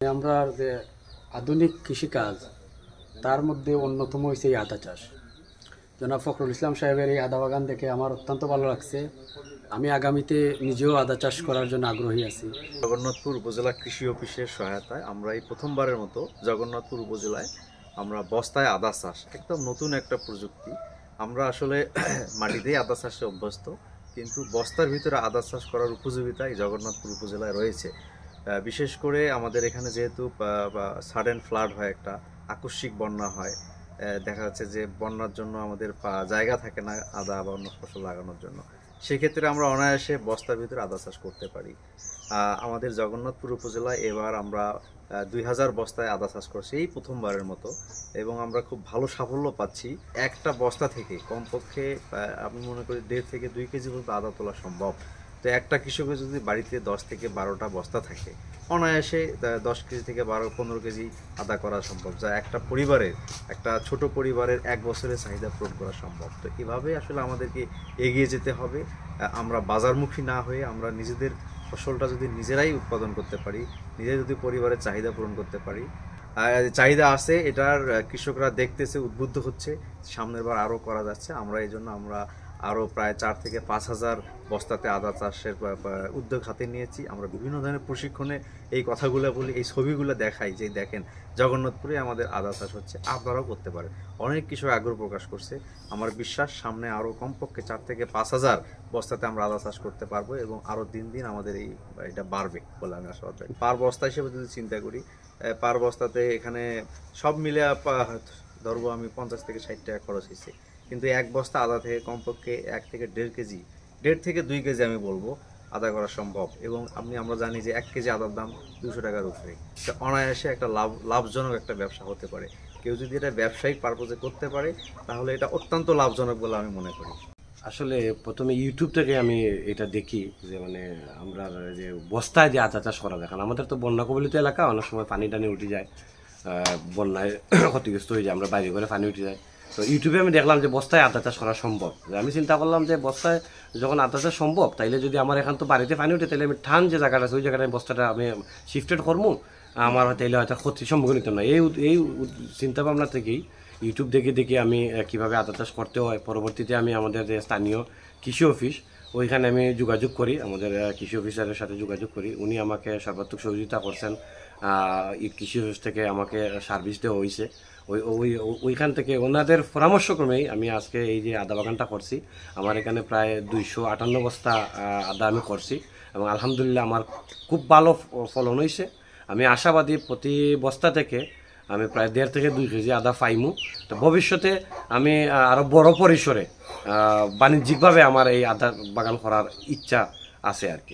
আমরা যে আধুনিক কৃষিকাজ তার মধ্যে অন্যতম হয়েছে এই আদা চাষ। জনাব ফখরুল ইসলাম সাহেবের এই আদা বাগান দেখে আমার অত্যন্ত ভালো লাগছে। আমি আগামীতে নিজেও আদা চাষ করার জন্য আগ্রহী আছি। জগন্নাথপুর উপজেলা কৃষি অফিসের সহায়তায় আমরা এই প্রথমবারের মতো জগন্নাথপুর উপজেলায় আমরা বস্তায় আদা চাষ, একদম নতুন একটা প্রযুক্তি। আমরা আসলে মাটিতেই আদা চাষে অভ্যস্ত, কিন্তু বস্তার ভিতরে আদা চাষ করার উপযোগিতা এই জগন্নাথপুর উপজেলায় রয়েছে। বিশেষ করে আমাদের এখানে যেহেতু সাডেন ফ্লাড হয়, একটা আকস্মিক বন্যা হয়, দেখা যাচ্ছে যে বন্যার জন্য আমাদের জায়গা থাকে না আদা বা অন্য ফসল লাগানোর জন্য। সেক্ষেত্রে আমরা অনায়াসে বস্তার ভিতরে আদা চাষ করতে পারি। আমাদের জগন্নাথপুর উপজেলায় এবার আমরা 2000 বস্তায় আদা চাষ করছি এই প্রথমবারের মতো, এবং আমরা খুব ভালো সাফল্য পাচ্ছি। একটা বস্তা থেকে কমপক্ষে আমি মনে করি 1.5 থেকে 2 কেজি পর্যন্ত আদা তোলা সম্ভব। তো একটা কৃষকের যদি বাড়িতে 10 থেকে 12টা বস্তা থাকে, অনায়াসে 10 কেজি থেকে 12-15 কেজি আদা করা সম্ভব, যা একটা পরিবারের, একটা ছোট পরিবারের 1 বছরের চাহিদা পূরণ করা সম্ভব। তো এভাবে আসলে আমাদেরকে এগিয়ে যেতে হবে। আমরা বাজারমুখী না হয়ে আমরা নিজেদের ফসলটা যদি নিজেরাই উৎপাদন করতে পারি, নিজে যদি পরিবারের চাহিদা পূরণ করতে পারি, চাহিদা আছে, এটার কৃষকরা দেখতেছে, উদ্বুদ্ধ হচ্ছে, সামনের বার আরও করা যাচ্ছে। আমরা এই জন্য আমরা আরও প্রায় 4 থেকে 5,000 বস্তাতে আদা চাষের উদ্যোগ হাতে নিয়েছি। আমরা বিভিন্ন ধরনের প্রশিক্ষণে এই কথাগুলো বলি, এই ছবিগুলো দেখাই যে দেখেন জগন্নাথপুরে আমাদের আদা চাষ হচ্ছে, আপনারাও করতে পারেন। অনেক কৃষক আগ্রহ প্রকাশ করছে। আমার বিশ্বাস সামনে আরও কমপক্ষে 4 থেকে 5,000 বস্তাতে আমরা আদা চাষ করতে পারবো, এবং আরও দিন দিন আমাদের এটা বাড়বে বলে আমি আশাবাদ রাখি। পার বস্তা হিসেবে যদি চিন্তা করি, পার বস্তাতে এখানে সব মিলে ধরবো আমি 50 থেকে 60 টাকা খরচ হয়েছে, কিন্তু এক বস্তা আদা থেকে কমপক্ষে 1 থেকে 1.5 কেজি, 1.5 থেকে 2 কেজি আমি বলবো আদা করা সম্ভব। এবং আমরা জানি যে 1 কেজি আদার দাম 200 টাকার উপরে। এটা অনায়াসে একটা লাভজনক একটা ব্যবসা হতে পারে। কেউ যদি এটা ব্যবসায়িক পারপোজে করতে পারে, তাহলে এটা অত্যন্ত লাভজনক বলে আমি মনে করি। আসলে প্রথমে ইউটিউব থেকে আমি এটা দেখি যে আমরা যে বস্তায় যে আদা চাষ করা দেখান, আমাদের তো বন্যা কবলিত এলাকা, অনেক সময় পানি টানি উঠে যায়, বন্যায় ক্ষতিগ্রস্ত হয়ে যায়, আমরা বাইরে করে পানি উঠে যায়। তো ইউটিউবে আমি দেখলাম যে বস্তায় আদা চাষ করা সম্ভব। আমি চিন্তা করলাম যে বস্তায় যখন আদা চাষ সম্ভব, তাইলে যদি আমার এখান তো বাড়িতে পানি উঠে, তাহলে আমি ঠান যে জায়গাটা আছে ওই জায়গাটায় বস্তাটা আমি শিফটেড করবো, আমার তাইলে হয়তো ক্ষতির সম্মুখীন হতো না। এই চিন্তা ভাবনা থেকেই ইউটিউব দেখে দেখে আমি কীভাবে আদা চাষ করতে হয়, পরবর্তীতে আমি আমাদের যে স্থানীয় কৃষি অফিস, ওইখানে আমি যোগাযোগ করি, আমাদের কৃষি অফিসারের সাথে যোগাযোগ করি। উনি আমাকে সর্বাত্মক সহযোগিতা করছেন। কৃষি অফিস থেকে আমাকে সার্ভিস দেওয়া হয়েছে। ওইখান থেকে ওনাদের পরামর্শক্রমেই আমি আজকে এই যে আদা বাগানটা করছি। আমার এখানে প্রায় 258 বস্তা আদা আমি করছি, এবং আলহামদুলিল্লাহ আমার খুব ভালো ফলন হয়েছে। আমি আশাবাদী প্রতি বস্তা থেকে আমি প্রায় 1.5 থেকে 2 কেজি আদা পাইমু। তো ভবিষ্যতে আমি আরও বড় পরিসরে বাণিজ্যিকভাবে আমার এই আদা বাগান করার ইচ্ছা আছে আর কি।